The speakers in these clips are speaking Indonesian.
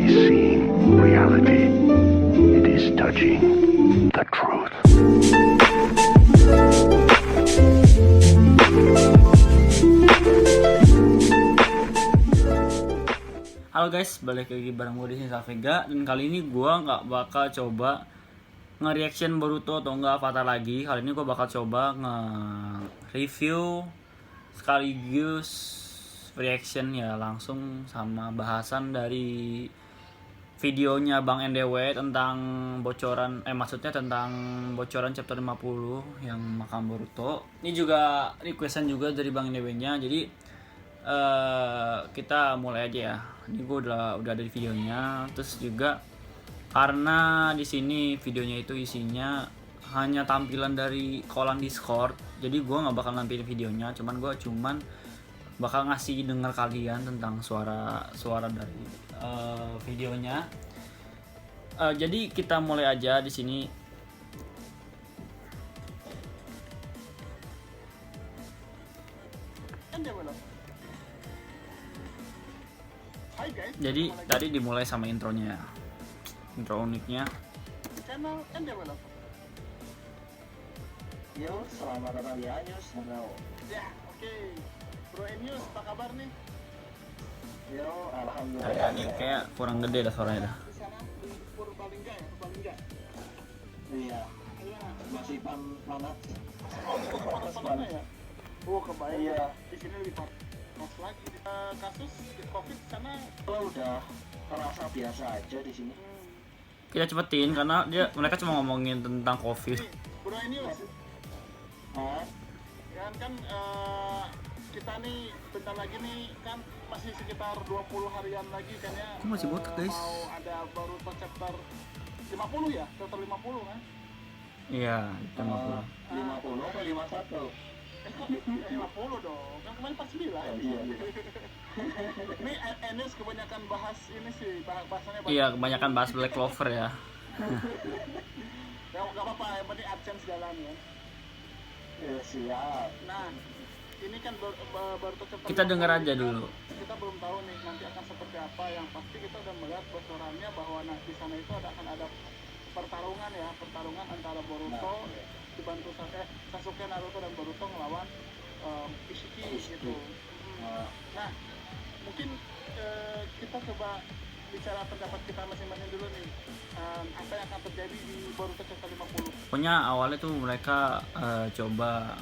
only seeing reality. It is touching the truth. Halo guys, balik lagi bareng gue di sini Vega, dan kali ini gue nggak bakal coba nge-reaction Boruto atau enggak Avatar lagi. Kali ini gue bakal coba nge-review sekaligus reaction ya, langsung sama bahasan dari videonya Bang NDW tentang bocoran maksudnya tentang bocoran chapter 50 yang makam Boruto. Ini juga requestan juga dari Bang NDW-nya. Jadi kita mulai aja ya. Ini gue udah ada di videonya. Terus juga karena di sini videonya itu isinya hanya tampilan dari kolam Discord, jadi gue nggak bakal nampilin videonya. Cuman bakal ngasih denger kalian tentang suara dari videonya. Jadi kita mulai aja di sini. Jadi tadi dimulai sama intronya, intro uniknya. Channel Endeavor. Yo, selamat datang di Anyus. Ya, oke. Bro Enius, apa kabar nih? Yo, alhamdulillah. Ini kayak kurang gede dah suaranya dah. Di sana di Purbalingga ya, Purbalingga. Iya, Iya. masih panas. Panas ya? Oh, kebayang. Iya. Di sini lebih panas lagi. Kasus COVID sana Kalau udah terasa biasa aja di sini. Kita cepetin karena mereka cuma ngomongin tentang COVID. Bro Enius, Hah? kan kita nih bentar lagi nih kan masih sekitar 20 harian lagi kan ya. Kok masih botak, guys? Mau ada baru chapter 50 ya, chapter 50 kan. Iya, cuma 50 ke 51? 50 dong, kan kemarin 49. Iya. Ini Enius kebanyakan bahas ini sih, bahasannya banyak. Iya, kebanyakan bahas Black Clover ya. Ya nggak apa-apa, yang penting AdSense jalan ya. Ya, siap. Nah, ini kan baru chapter Kita 50, denger aja dulu. Kita belum tahu nih nanti akan seperti apa. Yang pasti kita udah melihat bocorannya bahwa di sana itu akan ada pertarungan antara Boruto dibantu Sasuke, Naruto dan Boruto ngelawan Ishiki gitu. Nah, mungkin kita coba bicara pendapat kita masing-masing dulu nih. Apa yang akan terjadi di Boruto chapter 50? Pokoknya awalnya tuh mereka coba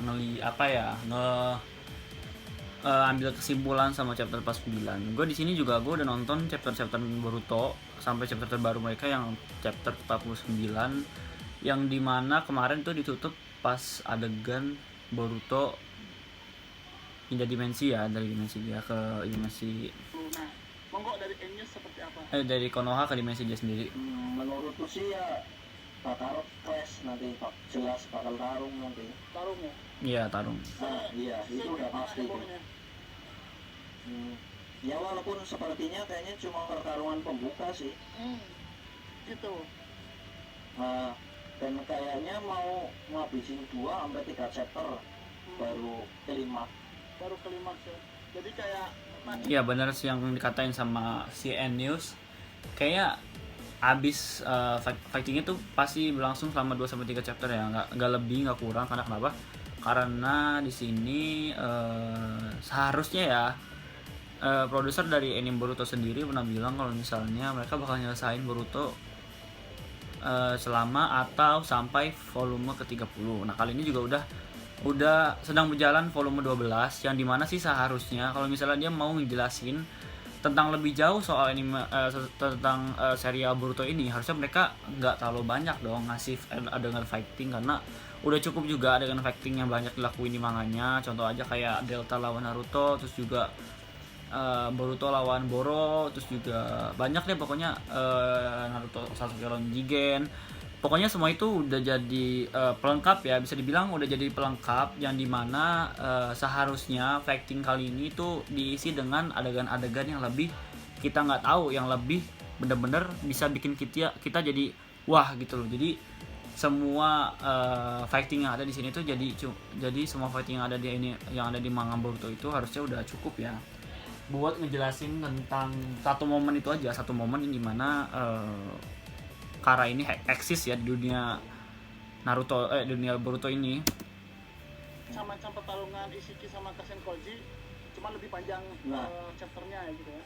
ambil kesimpulan sama chapter 49. Gue di sini juga gue udah nonton chapter Boruto sampai chapter terbaru mereka yang chapter 49, yang dimana kemarin tuh ditutup pas adegan Boruto pindah dimensi ya, dari dimensi dia ke dimensi Nah, monggo dari Enius seperti apa? dari Konoha ke dimensi dia sendiri. Menurutku sih ya bakal clash nanti, Pak. Jelas bakal tarung nanti. Tarung ya? Iya, tarung. Iya, itu udah pasti tuh. Hebohnya. Ya walaupun sepertinya kayaknya cuma pertarungan pembuka sih. Gitu. Dan kayaknya mau ngabisin 2-3 chapter baru kelima. Baru klimaks ya. Jadi kayak Iya benar sih yang dikatain sama si Enius. Kayak abis fightingnya tuh pasti berlangsung selama 2-3 chapter ya, nggak lebih nggak kurang. Karena kenapa? Karena di sini seharusnya ya produser dari anime Boruto sendiri pernah bilang kalau misalnya mereka bakal nyelesain Boruto selama atau sampai volume ke-30. Nah, kali ini juga udah sedang berjalan volume 12, yang dimana sih seharusnya kalau misalnya dia mau ngejelasin tentang lebih jauh soal anime tentang serial Boruto ini, harusnya mereka nggak terlalu banyak dong ngasih adegan fighting, karena udah cukup juga adegan fighting yang banyak dilakuin di manganya. Contoh aja kayak Delta lawan Naruto, terus juga Boruto lawan Boro, terus juga banyak deh pokoknya Naruto Sasuke lawan Jigen. Pokoknya semua itu udah jadi pelengkap ya, bisa dibilang udah jadi pelengkap, yang dimana seharusnya fighting kali ini tuh diisi dengan adegan-adegan yang lebih kita nggak tahu, yang lebih bener-bener bisa bikin kita jadi wah gitu loh. Jadi semua fighting yang ada di sini tuh jadi semua fighting yang ada di manga Boruto itu harusnya udah cukup ya. buat ngejelasin tentang satu momen itu aja, satu momen yang dimana Kara ini eksis ya di dunia Naruto, dunia Boruto ini. Macam pertarungan Ishiki sama Kasen Koji, cuma lebih panjang chapternya ya gitu ya.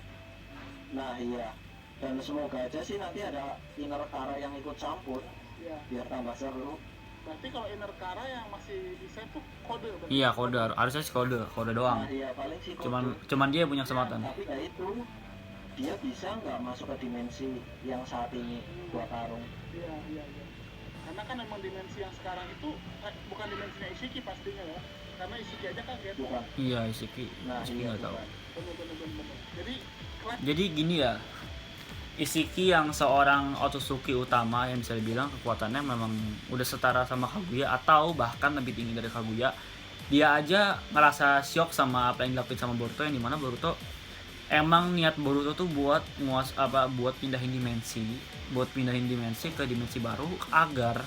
Nah iya, dan semoga aja sih nanti ada inner Kara yang ikut campur, Iya. biar tambah seru. Berarti kalau inner Kara yang masih bisa itu kode berarti. Iya, kode, harusnya sih kode doang. Nah iya, paling sih Cuman dia punya kesempatan. tapi ya itu, dia bisa nggak masuk ke dimensi yang saat ini gua tarung. Iya. Karena kan emang dimensi yang sekarang itu bukan dimensinya Ishiki pastinya ya. Karena Ishiki aja kaget. Bukan. Iya, Ishiki Nah iya, nggak tahu. Bener. Jadi gini ya, Ishiki yang seorang Otsutsuki utama yang bisa dibilang kekuatannya memang udah setara sama Kaguya atau bahkan lebih tinggi dari Kaguya. Dia aja ngerasa syok sama apa yang dilakuin sama Boruto, yang dimana Boruto emang niat Boruto tuh buat pindahin dimensi ke dimensi baru agar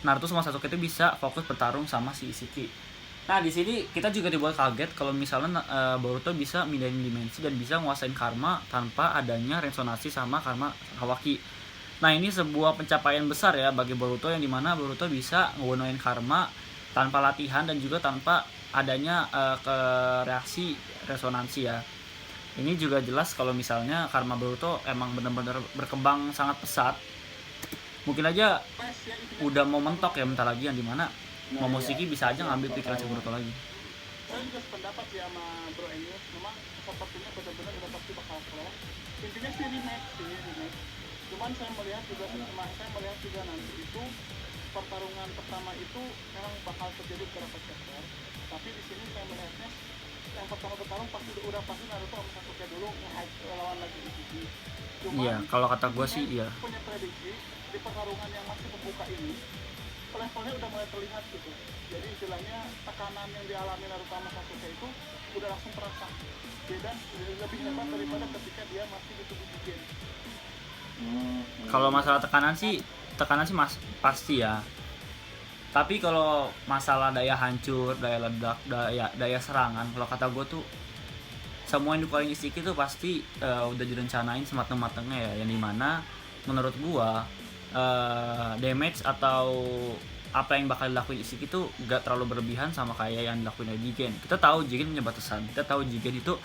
Naruto sama Sasuke itu bisa fokus bertarung sama si Ishiki. Nah, di sini kita juga dibuat kaget kalau misalnya Boruto bisa pindahin dimensi dan bisa nguasain karma tanpa adanya resonansi sama karma Kawaki. Nah, ini sebuah pencapaian besar ya bagi Boruto, yang dimana Boruto bisa ngegunain karma tanpa latihan dan juga tanpa adanya reaksi resonansi ya. Ini juga jelas kalau misalnya karma Boruto emang benar-benar berkembang sangat pesat. Mungkin aja udah mau mentok ya bentar lagi, yang dimana Momoshiki bisa aja ngambil pikiran si Boruto lagi. Saya juga sependapat ya sama Bro Enius, memang sepertinya benar-benar udah pasti bakal kelar. Intinya sih remake. Cuman saya melihat juga nanti itu pertarungan pertama itu memang bakal terjadi beberapa chapter. Tapi di sini saya melihatnya yang pertama bertarung pasti Naruto sama Sasuke dulu lawan lagi Ishiki. Iya, kalau kata gue sih iya. Punya prediksi di pertarungan yang masih membuka ini levelnya udah mulai terlihat gitu. Jadi istilahnya tekanan yang dialami Naruto sama Sasuke itu udah langsung terasa. Beda lebih hebat daripada ketika dia masih di tubuh Jigen. Kalau masalah tekanan sih pasti ya. Tapi kalau masalah daya hancur, daya ledak, daya serangan, kalau kata gue tuh semua yang dikeluarin Ishiki tuh pasti udah direncanain semateng-matengnya ya, yang dimana menurut gue damage atau apa yang bakal dilakuin Ishiki tuh gak terlalu berlebihan sama kayak yang dilakuin oleh Jigen. Kita tahu Jigen punya batasan, kita tahu Jigen itu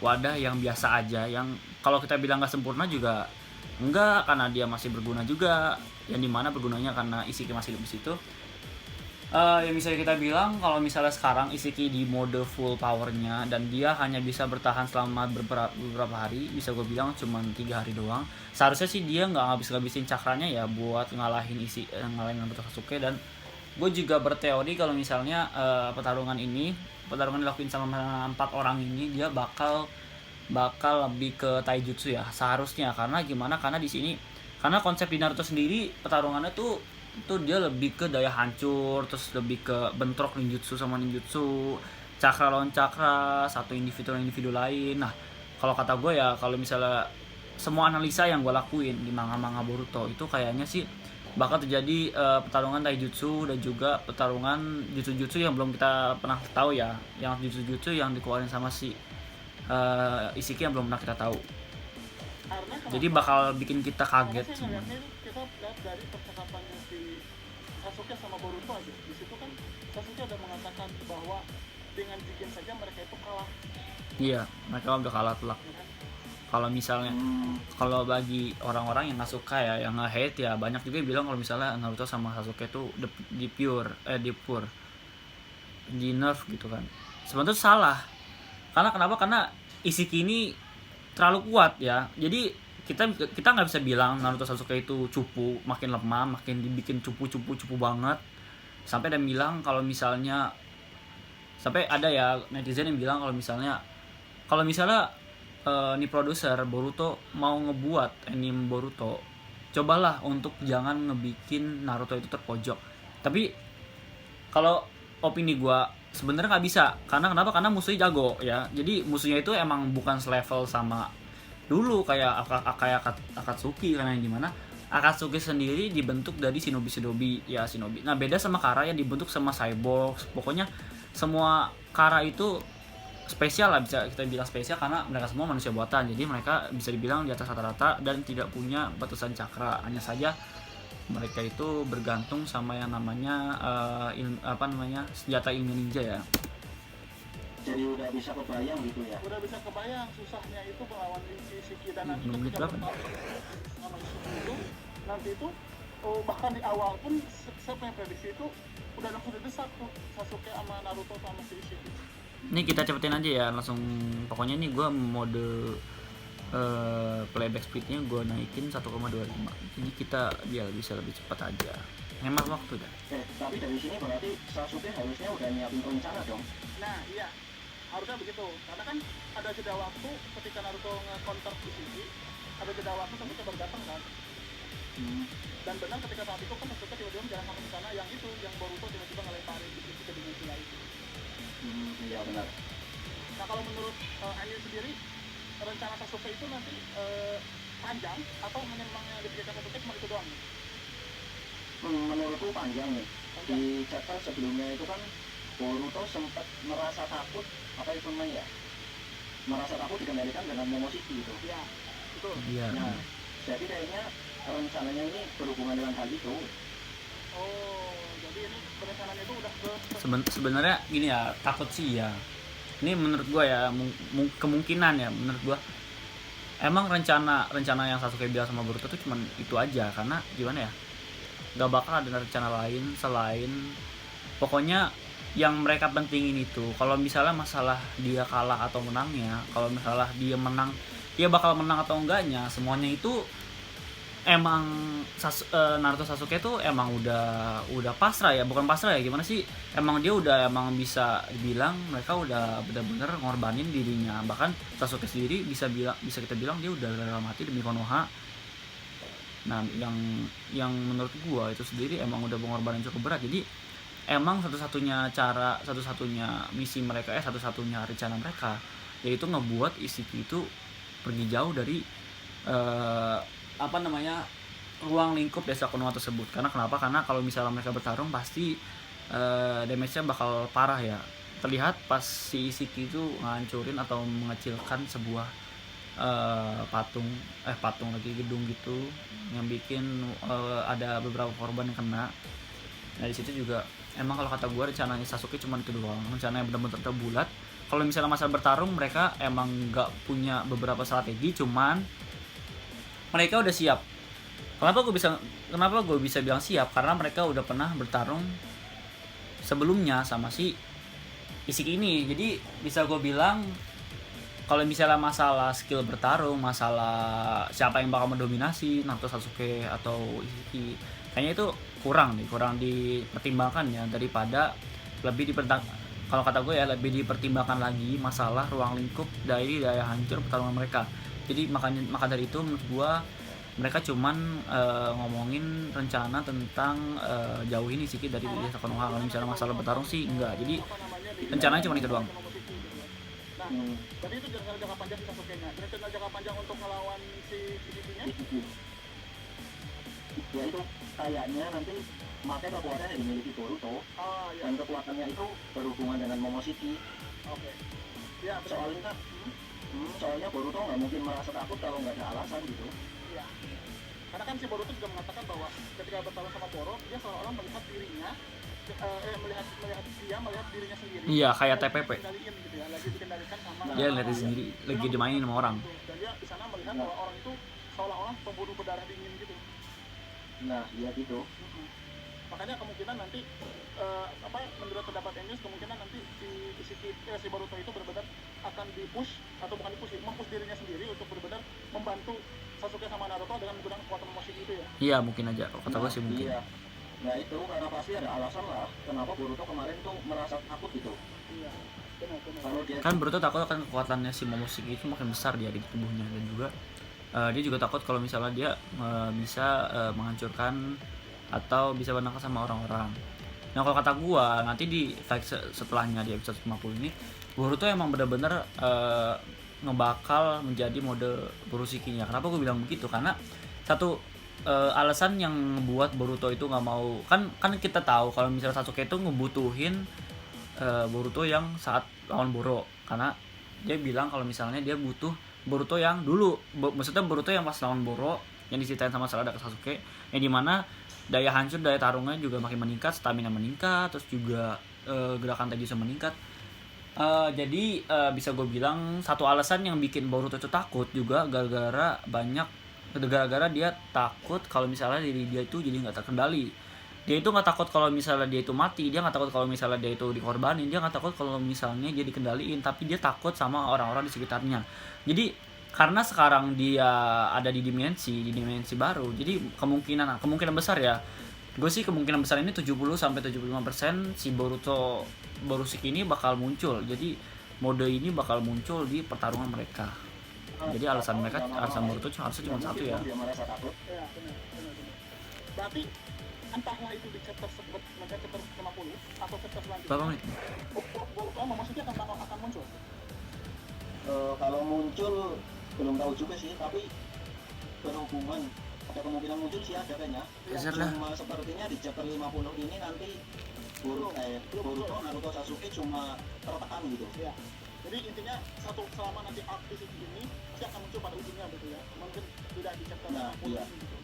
wadah yang biasa aja, yang kalau kita bilang gak sempurna juga enggak, karena dia masih berguna juga, yang dimana bergunanya karena Ishiki masih di situ. Yang bisa kita bilang kalau misalnya sekarang Ishiki di mode full powernya dan dia hanya bisa bertahan selama beberapa hari, bisa gue bilang cuma 3 hari doang. Seharusnya sih dia nggak ngabisin cakranya ya buat ngalahin Naruto Sasuke. Dan gue juga berteori kalau misalnya pertarungan dilakuin sama 4 orang ini, dia bakal lebih ke taijutsu ya seharusnya. Karena gimana? Karena di sini, karena konsep di Naruto sendiri pertarungannya tuh dia lebih ke daya hancur, terus lebih ke bentrok ninjutsu sama ninjutsu, cakra lawan cakra, satu individu lain. Nah, kalau kata gue ya, kalau misalnya semua analisa yang gue lakuin di manga-manga Boruto itu kayaknya sih bakal terjadi pertarungan taijutsu dan juga pertarungan jutsu-jutsu yang belum kita pernah tahu ya, yang jutsu-jutsu yang dikeluarin sama si Ishiki yang belum pernah kita tahu. Jadi bakal bikin kita kaget semua. Kita lihat dari percakapannya si Sasuke sama Boruto aja. Di situ kan Sasuke udah mengatakan bahwa dengan Jigen saja mereka itu kalah. Iya, mereka udah kalah telak. Ya kan? Kalau misalnya kalau bagi orang-orang yang nggak suka ya, yang nge-hate ya, banyak juga yang bilang kalau misalnya Naruto sama Sasuke tuh di nerf gitu kan. Sebenarnya salah. Karena kenapa? Karena Ishiki ini terlalu kuat ya. Jadi kita nggak bisa bilang Naruto Sasuke itu cupu, makin lemah, makin dibikin cupu banget. Sampai ada yang bilang kalau misalnya, sampai ada ya netizen yang bilang kalau misalnya nih produser Boruto mau ngebuat anime Boruto, cobalah untuk jangan ngebikin Naruto itu terpojok. Tapi kalau opini gua sebenarnya nggak bisa. Karena kenapa? Karena musuhnya jago ya. Jadi musuhnya itu emang bukan selevel sama dulu kayak Akatsuki, karena yang dimana Akatsuki sendiri dibentuk dari shinobi ya, shinobi. Nah, beda sama Kara yang dibentuk sama cyborg. Pokoknya semua Kara itu spesial lah, bisa kita bilang spesial karena mereka semua manusia buatan, jadi mereka bisa dibilang di atas rata-rata dan tidak punya batasan cakra. Hanya saja mereka itu bergantung sama yang namanya senjata ilmu ninja ya. Jadi udah bisa kebayang gitu ya. Udah bisa kebayang susahnya itu melawan si Shiki, dan nanti Menit ketika berapa nih? bertarung sama Shiki itu nanti itu bahkan di awal pun saya punya prediksi itu udah langsung didesak tuh Sasuke sama Naruto sama si Shiki. Ini kita cepetin aja ya, langsung pokoknya ini gue mode playback speednya gue naikin 1,25, jadi kita biar bisa lebih cepat aja, hemat waktu dah. Tapi dari sini berarti Sasuke harusnya udah nyiapin rencana dong. Nah iya, harusnya begitu, karena kan ada jeda waktu ketika Naruto nge-counter si Shiki, ada jeda waktu Sasuke baru datang kan. Dan benar ketika saat itu kan Sasuke tiba-tiba jalan sampai ke sana, yang itu yang Boruto tiba-tiba ngelemparin si Shiki ke dimensi lain. Iya benar. Nah kalau menurut Anil sendiri, rencana Sasuke itu nanti panjang atau memang yang dipikirkan Sasuke cuma itu doang? Menurutku panjang nih. Di chapter sebelumnya itu kan Boruto sempat merasa takut, apa itu namanya ya? Merasa takut dikendalikan dengan Momoshiki gitu. Iya, betul. Iya. Nah, jadi kayaknya rencananya ini berhubungan dengan hal itu. Oh, jadi ini perencanaannya itu udah ke Sebenarnya gini ya, takut sih ya. Ini menurut gue ya, kemungkinan ya menurut gue. Emang rencana yang Sasuke bilang sama Boruto tuh cuman itu aja, karena gimana ya? Gak bakal ada rencana lain selain pokoknya yang mereka pentingin itu. Kalau misalnya masalah dia kalah atau menangnya, kalau misalnya dia menang, dia bakal menang atau enggaknya, semuanya itu emang Naruto Sasuke tuh emang udah pasrah ya, bukan pasrah ya, gimana sih, emang dia udah emang bisa dibilang mereka udah benar-benar ngorbanin dirinya. Bahkan Sasuke sendiri bisa kita bilang dia udah rela mati demi Konoha. Nah yang menurut gua itu sendiri emang udah pengorbanan cukup berat. Jadi emang satu-satunya misi mereka, satu-satunya rencana mereka yaitu ngebuat Ishiki itu pergi jauh dari ruang lingkup desa Konoha tersebut. Karena kenapa? Karena kalau misalnya mereka bertarung pasti damage-nya bakal parah ya. Terlihat pas si Ishiki itu ngancurin atau mengecilkan sebuah patung gedung gitu, yang bikin ada beberapa korban yang kena. Nah di situ juga emang kalau kata gue rencananya Sasuke cuma itu doang, rencananya benar-benar terbulat. Kalau misalnya masalah bertarung mereka emang nggak punya beberapa strategi, cuman mereka udah siap. Kenapa gue bisa bilang siap? Karena mereka udah pernah bertarung sebelumnya sama si Ishiki ini. Jadi bisa gue bilang kalau misalnya masalah skill bertarung, masalah siapa yang bakal mendominasi Naruto, Sasuke atau Ishiki, kayaknya itu kurang dipertimbangkan ya, daripada kalau kata gue ya lebih dipertimbangkan lagi masalah ruang lingkup dari daya hancur pertarungan mereka. Jadi maka dari itu menurut gue mereka cuman ngomongin rencana tentang jauhin Ishiki dari desa Konoha. Kalau misalnya masalah bertarung sih enggak. Jadi rencananya cuma itu doang. Nah, jadi itu jangka panjang si Sasuke-nya. Rencana jangka panjang untuk melawan si Ishiki-nya? Ya itu kayaknya nanti makanya kekuatan yang dimiliki Boruto. Iya. Dan kekuatannya itu berhubungan dengan Momoshiki. Oke. Ya, betul. Soalnya Boruto nggak mungkin merasa takut kalau nggak ada alasan gitu. Iya. Karena kan si Boruto juga mengatakan bahwa ketika bertarung sama Zoro, dia seolah-olah melihat dirinya melihat dirinya sendiri. Iya, kayak TPP. Gitu ya, lagi dikendalikan sama Dia lihat sendiri, lagi dimainin sama orang. Dan dia di sana melihat bahwa orang itu seolah-olah pembunuh berdarah dingin gitu. Nah, iya gitu. Makanya kemungkinan nanti menurut pendapat Enius, kemungkinan nanti si Boruto itu benar-benar akan dipush atau bukan dipush, mempush dirinya sendiri untuk benar-benar membantu Sasuke sama Naruto dengan menggunakan kekuatan Momoshiki itu ya. Iya, mungkin aja. Kata gue sih mungkin. Iya. Nah itu karena pasti ada alasan lah kenapa Boruto kemarin tuh merasa takut gitu. Iya, benar. Kalau dia Kan Boruto takut kan kekuatannya si Momoshiki itu makin besar dia di tubuhnya, dan juga dia juga takut kalau misalnya dia bisa menghancurkan atau bisa menangkap sama orang-orang. Nah kalau kata gua nanti di fight setelahnya di episode 50 ini Boruto emang benar-benar ngebakal menjadi mode Boroshikinya. Kenapa gua bilang begitu? Karena satu alasan yang membuat Boruto itu nggak mau, kan kita tahu kalau misalnya Sasuke itu ngebutuhin Boruto yang saat lawan Boro, karena dia bilang kalau misalnya dia butuh Boruto yang dulu, maksudnya Boruto yang pas lawan Boro yang diceritain sama Sarada ke Sasuke, yang dimana daya hancur, daya tarungnya juga makin meningkat, stamina meningkat, terus juga gerakan Taijutsu meningkat. Jadi bisa gue bilang satu alasan yang bikin Boruto itu takut juga gara-gara dia takut kalau misalnya diri dia itu jadi nggak terkendali. Dia itu nggak takut kalau misalnya dia itu mati, dia nggak takut kalau misalnya dia itu dikorbanin, dia nggak takut kalau misalnya dia dikendaliin, tapi dia takut sama orang-orang di sekitarnya. Jadi karena sekarang dia ada di dimensi baru, jadi kemungkinan besar ya, gue sih kemungkinan besar ini 70-75% si Borushiki ini bakal muncul. Jadi mode ini bakal muncul di pertarungan mereka. Jadi alasan Boruto harusnya cuma satu ya. Dia merasa takut. Ya, benar. Berarti entahlah itu di chapter 50 atau chapter selanjutnya. Berapa menit? Boruto maksudnya akan muncul. Kalau muncul belum tahu juga sih, tapi berhubungan ada kemungkinan muncul sih ada kayaknya. Geser lah. Cuma sepertinya di chapter 50 ini nanti Boruto, Naruto, Sasuke cuma tertekan gitu. Ya. Jadi intinya selama nanti arc di sini ini pasti akan muncul pada ujungnya gitu ya. Mungkin tidak di chapter 50 iya. ini gitu.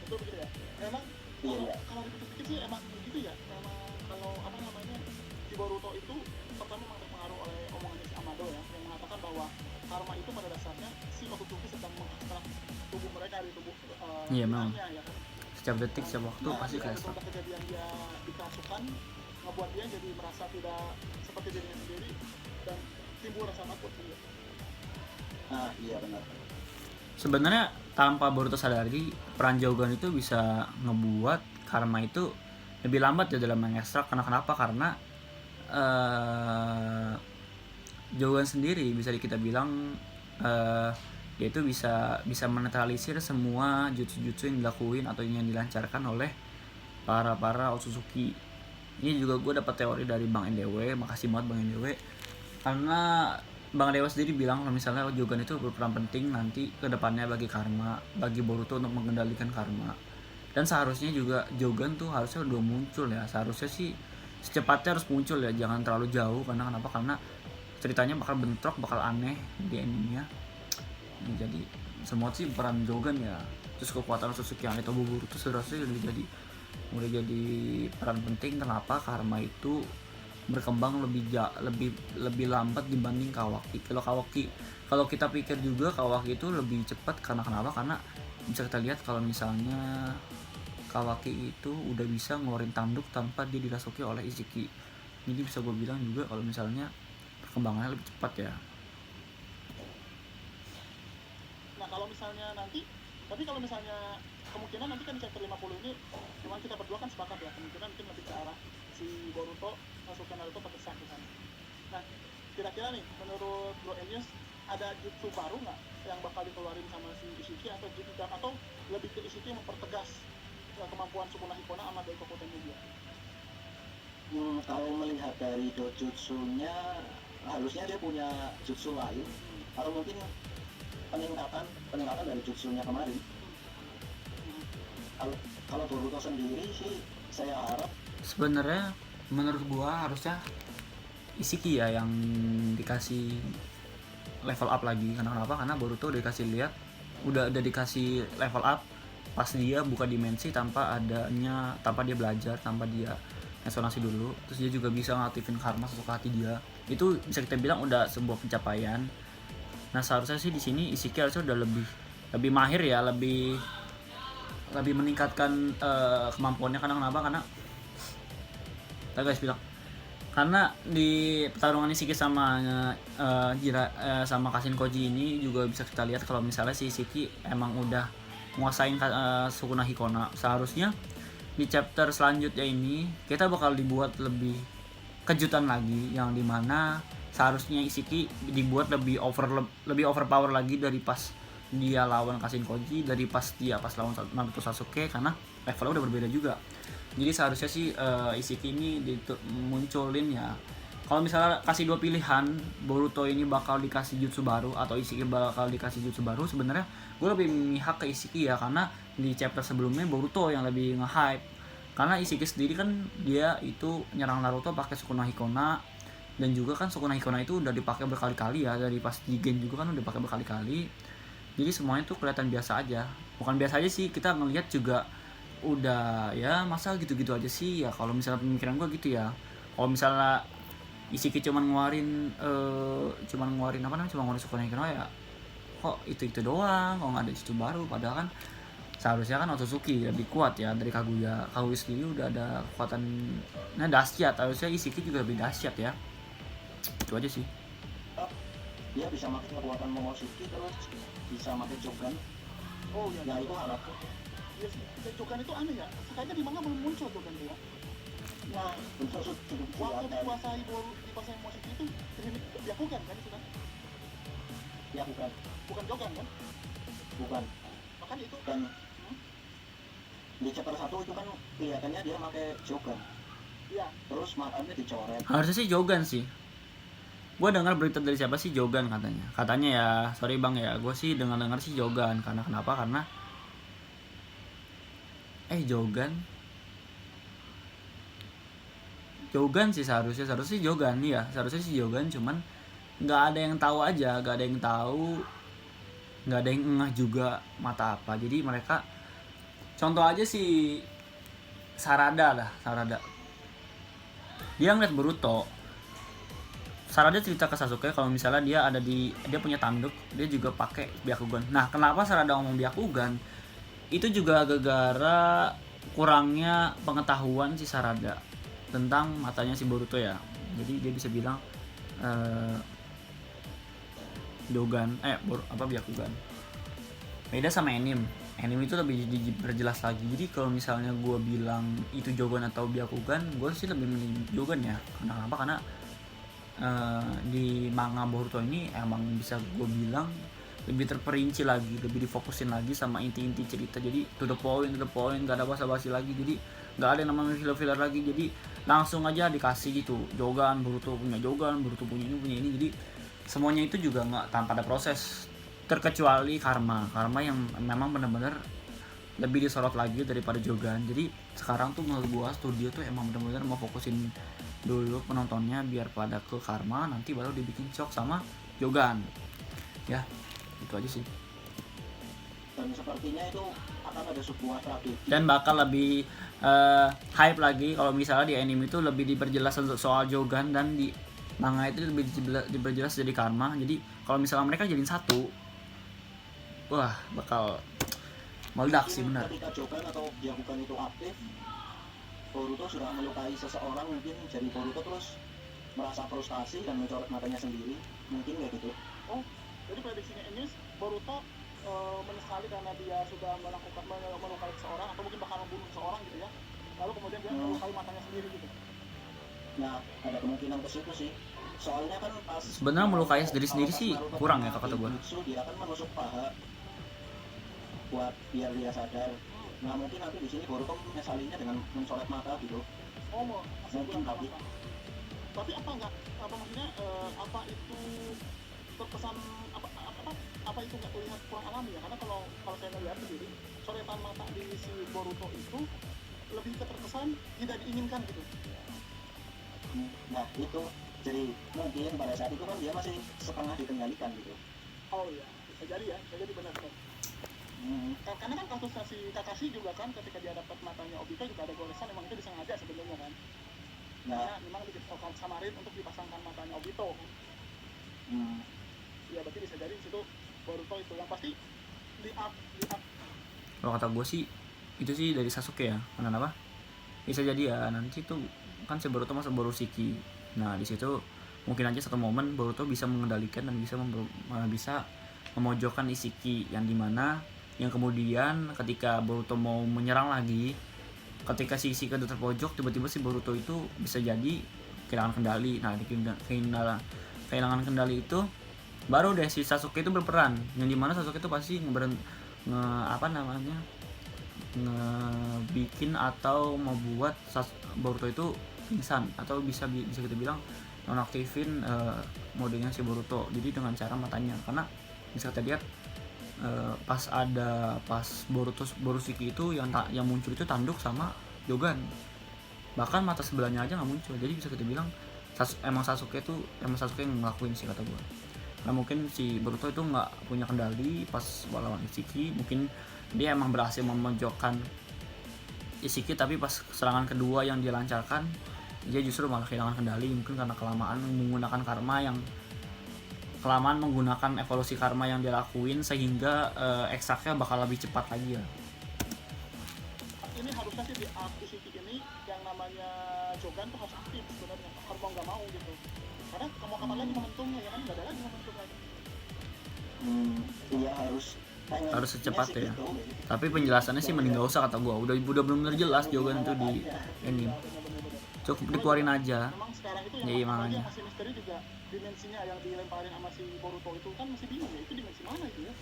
Betul begitu ya. Memang Iya. kalau dipikir-pikir sih emang gitu ya. Memang kalau apa namanya si Boruto itu pertama memang terpengaruh oleh omongannya si Amado ya, yang mengatakan bahwa karma itu pada dasarnya si Otsutsuki sedang mengekstrak tubuh mereka dari tubuh Iya, memang. ya kan. Setiap detik, setiap waktu pasti Ada kerasa. beberapa kejadian dia dikerasukan ngebuat dia jadi merasa tidak seperti dirinya sendiri dan timbul rasa takut gitu. Nah, iya benar. Sebenarnya tanpa Boruto sadari, peran Jogan itu bisa ngebuat karma itu lebih lambat ya dalam mengekstrak. Kenapa? Karena Jogan sendiri bisa kita bilang dia itu bisa menetralisir semua jutsu-jutsu yang dilakuin atau yang dilancarkan oleh para Otsutsuki. Ini juga gue dapat teori dari Bang NDW, makasih banget Bang NDW, karena Bang Dewa sendiri bilang kalau misalnya Jogan itu berperan penting nanti ke depannya bagi karma, bagi Boruto untuk mengendalikan karma. Dan seharusnya juga Jogan tuh harusnya udah muncul ya, seharusnya sih secepatnya harus muncul ya, jangan terlalu jauh. Karena kenapa? Karena ceritanya bakal bentrok, bakal aneh di endingnya. Jadi semua sih peran Jogan ya, terus kekuatan Otsutsuki yang itu Boruto seharusnya udah jadi peran penting. Kenapa? Karma itu berkembang lebih lambat dibanding Kawaki. Kalau kita pikir juga Kawaki itu lebih cepat, karena kenapa? Karena bisa kita lihat kalau misalnya Kawaki itu udah bisa ngeluarin tanduk tanpa dia dirasuki oleh Iziki. Jadi bisa gue bilang juga kalau misalnya perkembangannya lebih cepat ya. Nah kalau misalnya nanti, tapi kalau misalnya kemungkinan nanti kan di chapter 50 ini memang kita berdua kan sepakat ya, kemungkinan mungkin lebih ke arah si Boruto Sasuke Naruto terdesak di sana. Nah kira-kira nih menurut Bro Elias ada jutsu baru nggak yang bakal dikeluarin sama si Ishiki, atau lebih ke Ishiki yang mempertegas kemampuan Sukuna Hikona sama Daikoku Tenjo dia? Kalau melihat dari dojutsunya, harusnya dia punya jutsu lain atau mungkin peningkatan dari jutsunya kemarin. Kalau Boruto sendiri sih saya harap Sebenarnya menurut gua harusnya Ishiki ya yang dikasih level up lagi. Kenapa? Karena Boruto udah dikasih lihat, udah dikasih level up pas dia buka dimensi tanpa dia belajar, tanpa dia resonansi dulu. Terus dia juga bisa ngaktifin karma sesuka hati dia. Itu bisa kita bilang udah sebuah pencapaian. Nah seharusnya sih di sini Ishiki harusnya udah lebih mahir ya, lebih meningkatkan kemampuannya. Karena kenapa? Karena di pertarungan Ishiki sama sama Kashin Koji ini juga bisa kita lihat kalau misalnya si Ishiki emang udah menguasain Sukuna Hikona. Seharusnya di chapter selanjutnya ini kita bakal dibuat lebih kejutan lagi, yang dimana seharusnya Ishiki dibuat lebih overpower lagi dari pas dia lawan Kashin Koji, dari pas lawan Naruto Sasuke, karena levelnya udah berbeda juga. Jadi seharusnya sih Ishiki ini munculin ya. Kalau misalnya kasih dua pilihan, Boruto ini bakal dikasih jutsu baru atau Ishiki bakal dikasih jutsu baru, sebenarnya gue lebih memihak ke Ishiki ya, karena di chapter sebelumnya Boruto yang lebih nge-hype. Karena Ishiki sendiri kan dia itu nyerang Naruto pakai Sukuna Hikona, dan juga kan Sukuna Hikona itu udah dipakai berkali-kali ya, dari pas di Gen juga kan udah dipakai berkali-kali. Jadi semuanya tuh kelihatan biasa aja. Bukan biasa aja sih, kita ngelihat juga udah ya masa gitu-gitu aja sih ya, kalau misalnya pemikiran gue gitu ya. Kalau misalnya Ishiki cuman ngeluarin apa namanya, cuma ngeluarin Sukuna Hikona ya, kok itu doang, kok nggak ada isu baru. Padahal kan seharusnya kan Otsutsuki lebih kuat ya dari Kaguya. Kaguya sendiri udah ada kekuatannya dahsyat, harusnya Ishiki juga lebih dahsyat ya. Itu aja sih. Dia bisa pakai kekuatan Momoshiki terus bisa pakai Jogan. Oh iya. Ya itu harap. Iya sih. Jogan itu aneh ya. Kayaknya di manga belum muncul Jogan itu ya. Nah, untuk cukup Waktu kelihatan. dikuasai Momoshiki itu teknik Byakugan kan itu kan? Ya Bukan Jogan kan? bukan. Makanya itu Dan di chapter 1 itu kan kelihatannya dia pakai Jogan. iya. Terus matanya dicoret. Harusnya sih Jogan sih. Gue dengar berita dari siapa sih, Jogan katanya ya. Sorry bang ya, gue sih dengar sih Jogan. Karena kenapa? Karena Jogan sih seharusnya Jogan ya, seharusnya sih Jogan, cuman nggak ada yang tahu aja, nggak ada yang ngeh juga mata apa. Jadi mereka, contoh aja si Sarada, dia ngeliat Boruto. Sarada cerita ke Sasuke kalau misalnya dia punya tanduk, dia juga pakai Byakugan. Nah, kenapa Sarada ngomong Byakugan? Itu juga gara-gara kurangnya pengetahuan si Sarada tentang matanya si Boruto ya. Jadi dia bisa bilang Byakugan. Beda sama anime itu lebih diperjelas lagi. Jadi kalau misalnya gue bilang itu Jogan atau Byakugan, gue sih lebih milih Jogan ya. Kenapa? Karena di manga Boruto ini emang bisa gue bilang lebih terperinci lagi, lebih difokusin lagi sama inti-inti cerita. Jadi to the point, gak ada basa-basi lagi. Jadi gak ada yang namanya filler lagi. Jadi langsung aja dikasih gitu, Jogan, Boruto punya ini. Jadi semuanya itu juga nggak tanpa ada proses, terkecuali Karma yang memang benar-benar lebih disorot lagi daripada Jogan. Jadi sekarang tuh menurut gua studio tuh emang benar-benar mau fokusin dulu penontonnya biar pada ke Karma, nanti baru dibikin shock sama Jogan ya. Itu aja sih. Dan sepertinya itu akan ada sebuah tragedi. Dan bakal lebih hype lagi kalau misalnya di anime itu lebih diperjelas soal Jogan, dan di manga itu lebih diperjelas jadi Karma. Jadi kalau misalnya mereka jadiin satu, wah bakal meledak sih benar. Ketika Jogan atau Byakugan itu aktif, Boruto sudah melukai seseorang, mungkin jadi Boruto terus merasa frustasi dan mencoret matanya sendiri, mungkin kayak gitu. Oh, jadi prediksinya ini Boruto menyesali karena dia sudah melukai seseorang atau mungkin bakal membunuh seseorang gitu ya. Lalu kemudian dia melukai matanya sendiri gitu. Nah, ada kemungkinan ke situ sih. Soalnya kan pas sebenarnya melukai sendiri sih kurang ya kata gue. Dia kan menusuk paha buat biar dia sadar. Nah, mungkin nanti di sini Boruto menyesalinya dengan mencoret mata gitu. Oh, Mungkin tapi apa maksudnya apa itu terkesan apa itu nggak terlihat kurang alami ya? Karena kalau saya melihat sendiri, coretan mata di si Boruto itu lebih terkesan tidak diinginkan gitu. Nah itu, jadi mungkin pada saat itu kan dia masih setengah dikendalikan gitu. Oh iya, bisa jadi benar. Karena kan kasusnya si Kakashi juga kan, ketika dia dapat matanya Obito juga ada goresan, emang itu disengaja sebenarnya kan. Nah, memang samarin untuk dipasangkan matanya Obito. Ya berarti bisa jadi situ Boruto itu yang pasti di up. Kalau kata gue sih itu sih dari Sasuke ya. Kenapa? Bisa jadi ya nanti tuh kan si Boruto masuk Borushiki. Nah di situ mungkin aja satu momen Boruto bisa mengendalikan dan bisa memojokkan Ishiki, yang dimana yang kemudian ketika Boruto mau menyerang lagi, ketika si Ishiki udah terpojok, tiba-tiba si Boruto itu bisa jadi kehilangan kendali. Nah di kehilangan kendali itu baru deh si Sasuke itu berperan, yang dimana Sasuke itu pasti ngebikin atau membuat Boruto itu pingsan, atau bisa kita bilang nonaktifin modenya si Boruto. Jadi dengan cara matanya, karena bisa kita lihat pas Borushiki itu yang muncul itu tanduk sama Jogan, bahkan mata sebelahnya aja nggak muncul. Jadi bisa kita bilang emang Sasuke yang ngelakuin sih kata gue. Nah mungkin si Boruto itu nggak punya kendali pas lawan Ishiki, mungkin dia emang berhasil memojokkan Ishiki, tapi pas serangan kedua yang dia lancarkan dia justru malah kehilangan kendali, mungkin karena kelamaan menggunakan evolusi karma yang dia lakuin, sehingga eksaknya bakal lebih cepat lagi ya. Ini harusnya sih di Ishiki ini yang namanya Jogan tuh harus aktif sebenarnya, harus mau nggak mau gitu, karena mau kapan lagi momentumnya ya kan, nggak ada lagi momentum lagi. Iya harus secepatnya ya. Tapi penjelasannya sih mending gak usah kata gua. Udah benar-benar jelas Jogan itu di ini. Cukup dikeluarin aja. Memang sekarang itu Ya, yang makanya. masih misteri juga, dimensinya yang dilemparin sama si Boruto itu kan masih bingung ya, itu dimensi mana itu ya.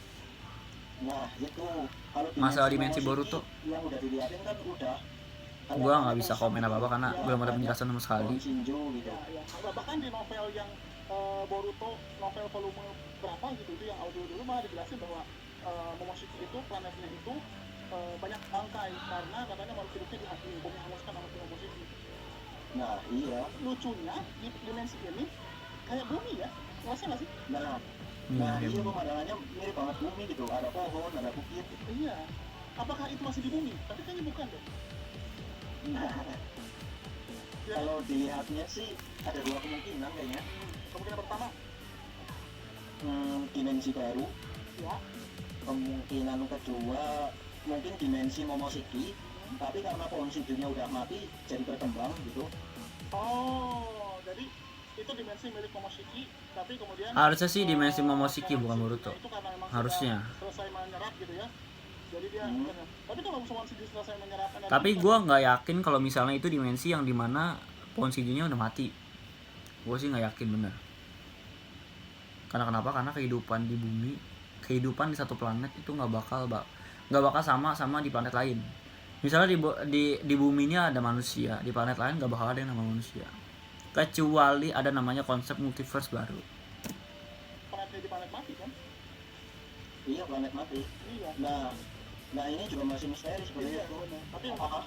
Nah itu kalau Masalah dimensi Momoshiki Boruto, yang udah dilihatin kan udah gua nggak bisa komen apa-apa karena belum ada penjelasan sama sekali. Shinjo gitu. Ya. Bahkan di novel yang Boruto novel volume berapa gitu, itu yang audio dulu malah dijelasin bahwa Momoshiki itu planetnya itu banyak bangkai karena katanya manusia hidupnya bumi hanguskan sama Momoshiki. Nah iya. Lucunya di dimensi ini kayak bumi ya, ngerasa nggak sih? Nah iya pemandangannya mirip banget bumi gitu, ada pohon, ada bukit. Iya. Apakah itu masih di bumi? Tapi kayaknya bukan deh. Nah Ya. kalau dilihatnya sih ada dua kemungkinan kayaknya. Kemungkinan pertama, Dimensi baru. ya. Kemungkinan kedua mungkin dimensi Momoshiki, tapi karena pohon Shinjunya udah mati jadi berkembang gitu. Oh, jadi itu dimensi milik Momoshiki, tapi kemudian Harusnya sih dimensi Momoshiki bukan Boruto. itu karena memang Harusnya. sudah selesai menyerap gitu ya. Jadi dia tapi kalau Momoshiki selesai menyerap energi, Tapi gua nggak yakin kalau misalnya itu dimensi yang dimana pohon Shinjunya udah mati. Gua sih nggak yakin bener. Karena kenapa? Karena kehidupan di bumi, kehidupan di satu planet itu nggak bakal sama di planet lain. Misalnya di bumi ini ada manusia, di planet lain nggak bakal ada yang nama manusia, kecuali ada namanya konsep multiverse baru. planetnya di planet mati kan? Iya planet mati. Iya. Nah ini juga masih misteri sebenarnya. Iya, benar. Tapi yang Apakah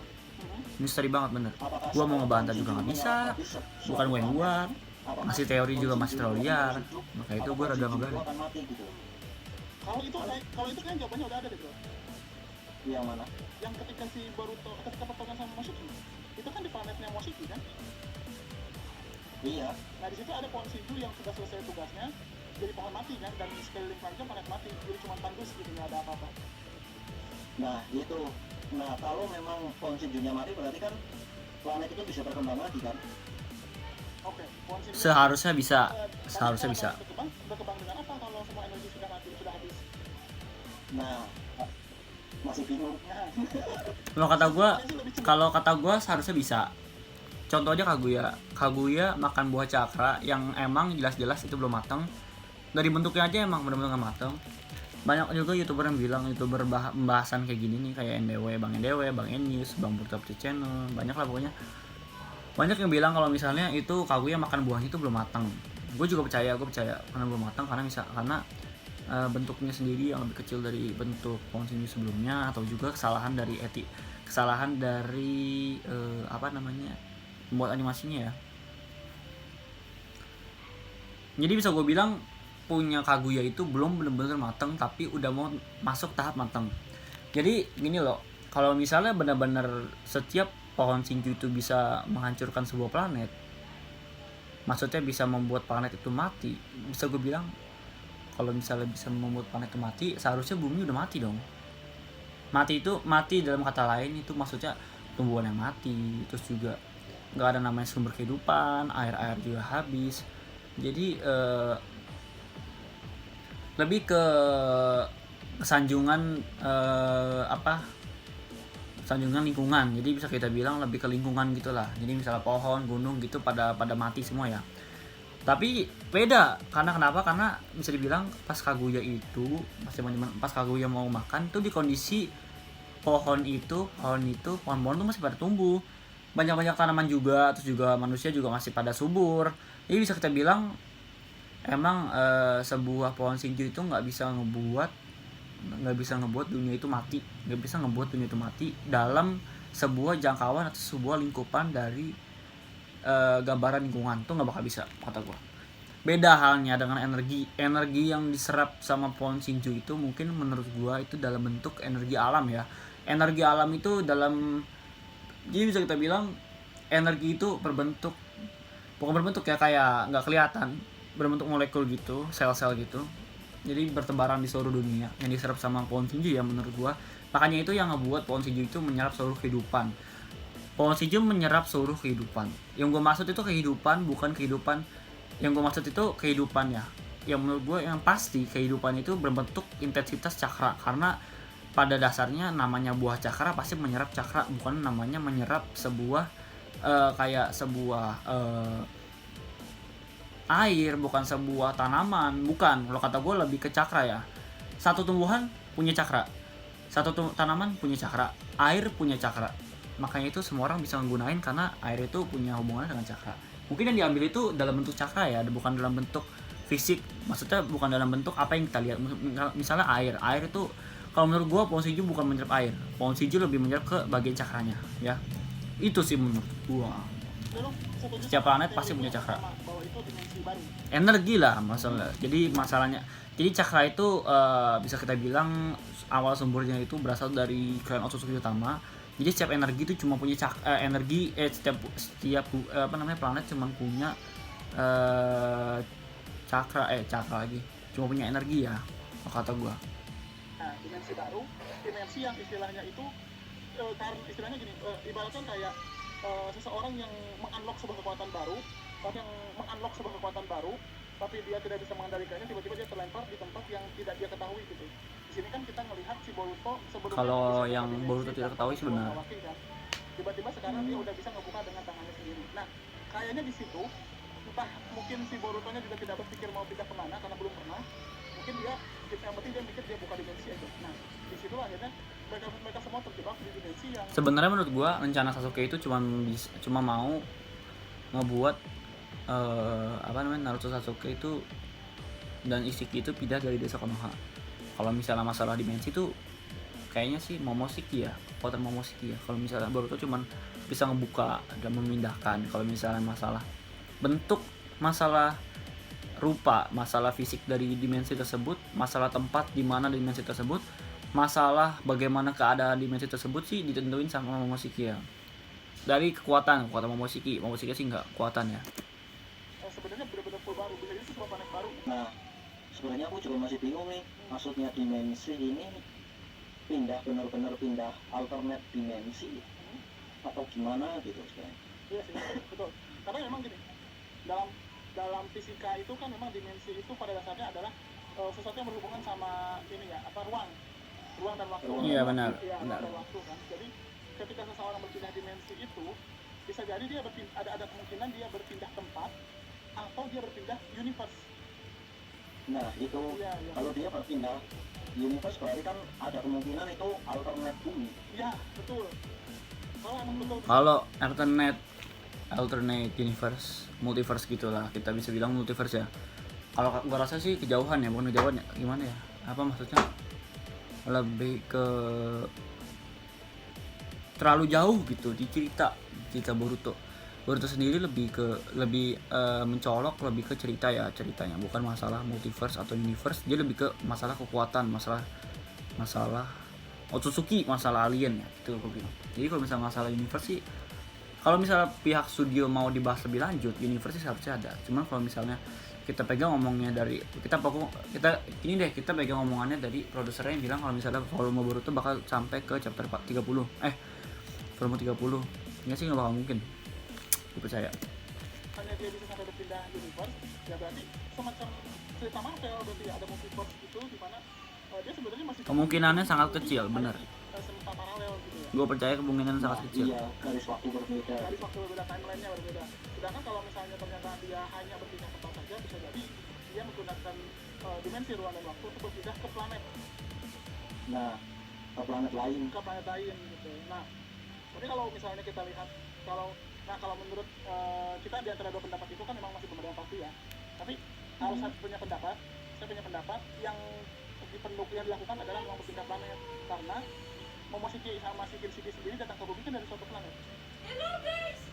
Misteri banget bener. apakah Gua mau sekarang ngebantah juga nggak Shinjunya bisa, habis bukan gue yang buat. apakah Masih teori juga masih terlalu Shinju liar, hidup, maka itu apakah gue rada Shinju ngegali. akan mati gitu. kalau itu kan jawabannya udah ada deh bro. Yang mana? Yang ketika si Boruto ketika pertemuan sama Momoshiki, itu kan di planetnya Momoshiki kan? Iya. Nah di situ ada pohon Shinju yang sudah selesai tugasnya jadi pohon mati kan, dan di sekeliling planetnya planet mati, jadi cuma tandus gitu, nggak ada apa-apa. Nah itu. Nah kalau memang pohon Shinjunya mati berarti kan planet itu bisa berkembang lagi kan? Oke, pohon Shinju Seharusnya bisa. berkembang dengan apa kalau semua energi sudah mati, sudah habis? Nah masih bingung. Nah, Kalau kata gua seharusnya bisa. Contoh aja Kaguya makan buah cakra yang emang jelas-jelas itu belum matang. Dari bentuknya aja emang benar-benar nggak matang. Banyak juga youtuber yang bilang, youtuber pembahasan kayak gini nih, kayak Bang Enius, Bang Putri Channel, banyak lah pokoknya. Banyak yang bilang kalau misalnya itu Kaguya makan buahnya itu belum matang. Gue juga percaya karena belum matang, karena bentuknya sendiri yang lebih kecil dari bentuk pohon Shinju sebelumnya, atau juga kesalahan dari pembuat animasinya ya. Jadi bisa gue bilang punya Kaguya itu belum benar-benar matang, tapi udah mau masuk tahap matang. Jadi gini loh, kalau misalnya benar-benar setiap pohon Shinju itu bisa menghancurkan sebuah planet, maksudnya bisa membuat planet itu mati, bisa gue bilang kalau misalnya bisa membuat planet itu mati, seharusnya bumi udah mati dong. Mati dalam kata lain itu maksudnya tumbuhan yang mati, terus juga nggak ada namanya sumber kehidupan, air juga habis. Jadi lebih ke sanjungan sanjungan lingkungan. Jadi bisa kita bilang lebih ke lingkungan gitulah. Jadi misalnya pohon, gunung gitu pada mati semua ya. Tapi beda, karena bisa dibilang pas Kaguya mau makan tuh di kondisi pohon tuh masih pada tumbuh, banyak tanaman juga, terus juga manusia juga masih pada subur. Jadi bisa kita bilang emang sebuah pohon Shinju itu nggak bisa ngebuat dunia itu mati dalam sebuah jangkauan atau sebuah lingkupan dari gambaran lingkungan, tuh nggak bakal bisa kata gua. Beda halnya dengan energi yang diserap sama pohon Shinju itu mungkin menurut gua itu dalam bentuk energi alam ya. Energi alam itu jadi bisa kita bilang energi itu bukan berbentuk ya, kayak nggak kelihatan, berbentuk molekul gitu, sel-sel gitu. Jadi bertebaran di seluruh dunia yang diserap sama pohon Shinju ya menurut gua. Makanya itu yang ngebuat pohon Shinju itu menyerap seluruh kehidupan. Pohon Shinju menyerap seluruh kehidupan. Yang gue maksud itu kehidupan, bukan kehidupan. Yang gue maksud itu kehidupannya. Yang menurut gue yang pasti kehidupan itu berbentuk intensitas cakra. Karena pada dasarnya namanya buah cakra pasti menyerap cakra, bukan namanya menyerap sebuah kayak sebuah air, bukan sebuah tanaman, bukan. Kalau kata gue lebih ke cakra ya. Satu tumbuhan punya cakra, satu tanaman punya cakra, air punya cakra. Makanya itu semua orang bisa menggunakan karena air itu punya hubungan dengan cakra. Mungkin yang diambil itu dalam bentuk cakra ya, bukan dalam bentuk fisik. Maksudnya bukan dalam bentuk apa yang kita lihat. Misalnya air itu kalau menurut gua pohon Shinju bukan menyerap air. Pohon Shinju lebih menyerap ke bagian cakranya ya. Itu sih menurut gua. Setiap planet pasti punya cakra. Energi lah masalah. Jadi cakra itu bisa kita bilang awal sumbernya itu berasal dari klan Otsutsuki utama. Jadi setiap energi itu cuma punya setiap planet cuma punya cakra lagi. Cuma punya energi ya, kata gua. Nah, dimensi baru, dimensi yang istilahnya itu karena istilahnya gini, ibaratnya kayak seseorang yang mengunlock sebuah kekuatan baru, tapi dia tidak bisa mengendalikannya, tiba-tiba dia terlempar di tempat yang tidak dia ketahui gitu. Di sini kan kita melihat si Boruto sebelumnya, kalau yang Boruto tidak ketahui sebenarnya, kan? Tiba-tiba sekarang dia udah bisa ngebuka dengan tangannya sendiri. Nah, kayaknya di situ entah mungkin si Borutonya juga tidak berpikir mau pindah kemana karena belum pernah. Mungkin dia yang penting dia mikir dia buka dimensi aja. Nah, di situ akhirnya mereka semua terjebak di dimensi yang sebenarnya menurut gua rencana Sasuke itu cuma mau ngebuat Naruto Sasuke itu dan Ishiki itu pindah dari desa Konoha. Kalau misalnya masalah dimensi itu kayaknya sih Momoshiki ya, kekuatan Momoshiki ya. Kalau misalnya Boruto cuman bisa ngebuka dan memindahkan. Kalau misalnya masalah bentuk, masalah rupa, masalah fisik dari dimensi tersebut, masalah tempat di mana dimensi tersebut, masalah bagaimana keadaan dimensi tersebut sih ditentuin sama Momoshiki ya. Dari kekuatan Momoshiki sih enggak kekuatan ya. Sebenarnya benar-benar full baru, bisa jadi sebuah planet baru. Nah, sebenarnya aku juga masih bingung nih, maksudnya dimensi ini benar-benar pindah alternate dimensi atau gimana gitu sebenarnya. Iya sih, betul. Karena memang gini, dalam fisika itu kan memang dimensi itu pada dasarnya adalah sesuatu yang berhubungan sama ini ya, ruang dan waktu. Iya benar. Iya, ruang dan waktu kan. Jadi ketika seseorang berpindah dimensi itu bisa jadi dia ada kemungkinan dia berpindah tempat atau dia berpindah universe. Nah itu ya. Kalau dia berpindah universe berarti kan ada kemungkinan itu alternate bumi. Iya betul. Kalau alternate universe, multiverse gitulah kita bisa bilang multiverse ya. Kalau gua rasa sih kejauhan ya, bukan kejauhan ya, gimana ya? Apa maksudnya? Lebih ke terlalu jauh gitu di cerita Boruto sendiri lebih mencolok lebih ke ceritanya, bukan masalah multiverse atau universe. Dia lebih ke masalah kekuatan, masalah Otsutsuki, masalah alien ya, itu aku bilang. Jadi kalau misalnya masalah universe sih, kalau misalnya pihak studio mau dibahas lebih lanjut, universe sih harusnya ada. Cuman kalau misalnya kita pegang ngomongnya dari kita pegang omongannya dari produsernya yang bilang kalau misalnya volume Boruto bakal sampai ke chapter 30. Volume 30. Ini sih nggak bakal mungkin. Dipercaya. Hanya dia bisa sampai berpindah universe, ya berarti semacam cerita Marvel berarti ada multiverse itu di mana dia sebenarnya masih kemungkinannya sangat kecil, benar. Semesta paralel gitu ya. Gue percaya kemungkinan sangat kecil. Iya, garis waktu berbeda. Timelinenya berbeda. Sedangkan kalau misalnya ternyata dia hanya berpindah tempat saja, bisa jadi dia menggunakan dimensi ruang dan waktu untuk berpindah ke planet. Nah, ke planet lain gitu. Nah, tapi kalau misalnya kita lihat kalau menurut kita di antara dua pendapat itu kan memang masih belum ada yang pasti ya. Tapi kalau saya punya pendapat yang dilakukan adalah memang berpindah planet karena Momoshiki sama si Kinshiki sendiri datang ke bumi kan dari suatu planet.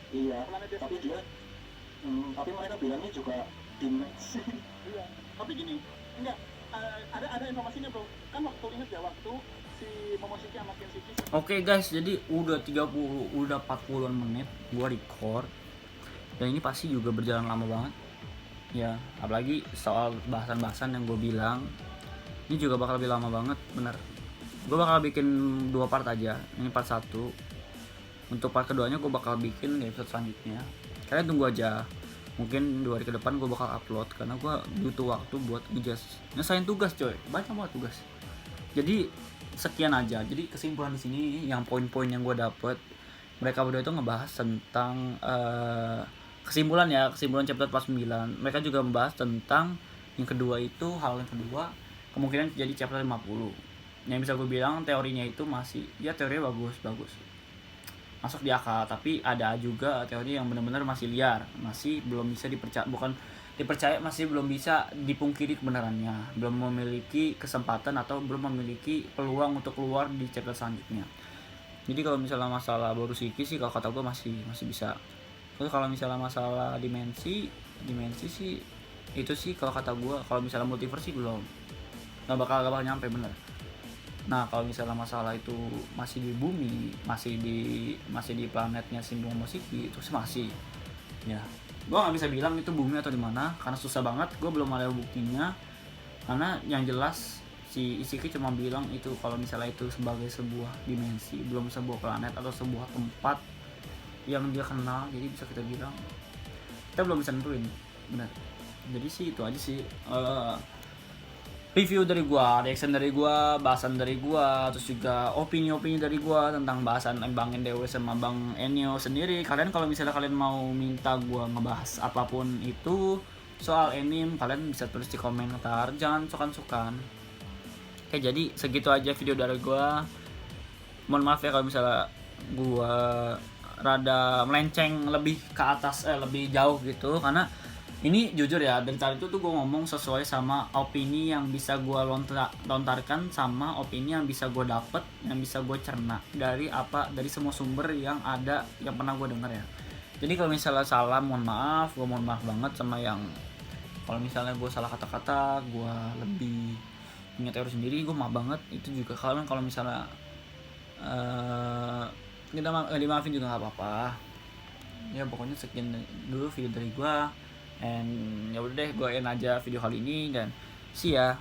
Iya, Planet dia tapi sendiri. dia tapi mereka bilangnya juga dimensi. Iya. Tapi gini, enggak ada informasinya bro. Kan waktu inget ya waktu si Momoshiki sama Kinshiki. Oke guys, jadi udah 40-an menit gua record. Dan ini pasti juga berjalan lama banget. Ya, apalagi soal bahasan-bahasan yang gue bilang. Ini juga bakal lebih lama banget, bener. Gue bakal bikin 2 part aja. Ini part 1. Untuk part keduanya gue bakal bikin di episode selanjutnya. Kalian tunggu aja. Mungkin 2 hari ke depan gue bakal upload karena gue butuh waktu buat nyesain tugas coy. Banyak banget tugas. Jadi sekian aja. Jadi kesimpulan di sini yang poin-poin yang gue dapet, mereka berdua itu ngebahas tentang kesimpulan chapter 49. Mereka juga membahas tentang yang kedua itu, hal yang kedua kemungkinan jadi chapter 50. Yang bisa gue bilang teorinya itu masih, ya teorinya bagus masuk di akal, tapi ada juga teori yang benar-benar masih liar, masih belum bisa dipercaya, masih belum bisa dipungkiri kebenarannya, belum memiliki kesempatan atau belum memiliki peluang untuk keluar di chapter selanjutnya. Jadi kalau misalnya masalah Borushiki sih kalau kata gue masih bisa. Terus kalau misalnya masalah dimensi sih itu sih kalau kata gue, kalau misalnya multiverse sih belum, nggak bakal nyampe bener. Nah kalau misalnya masalah itu masih di bumi, masih di planetnya si Momoshiki, itu sih masih ya. Gue nggak bisa bilang itu bumi atau di mana karena susah banget, gue belum ada buktinya. Karena yang jelas si Ishiki cuma bilang itu kalau misalnya itu sebagai sebuah dimensi, belum sebuah planet atau sebuah tempat yang dia kenal. Jadi bisa kita bilang kita belum bisa nentuin benar. Jadi sih itu aja sih review dari gua, reaction dari gua, bahasan dari gua, terus juga opini dari gua tentang bahasan Bang NDW sama Bang Enyo sendiri. Kalian kalau misalnya kalian mau minta gua ngebahas apapun itu soal anime, kalian bisa tulis di komentar, jangan sukan-sukan. Oke, jadi segitu aja video dari gua. Mohon maaf ya kalau misalnya gua rada melenceng lebih ke atas, lebih jauh gitu, karena ini jujur ya, dari tadi itu tuh gue ngomong sesuai sama opini yang bisa gue lontarkan sama opini yang bisa gue dapet, yang bisa gue cerna dari semua sumber yang ada, yang pernah gue denger ya. Jadi kalau misalnya salah, mohon maaf, gue mohon maaf banget sama yang kalau misalnya gue salah kata-kata, gue lebih punya teori sendiri, gue maaf banget. Itu juga kalian kalau misalnya kita dimaafin juga nggak apa-apa ya. Pokoknya sekian dulu video dari gua, and ya udah deh, gua end aja video kali ini dan see ya.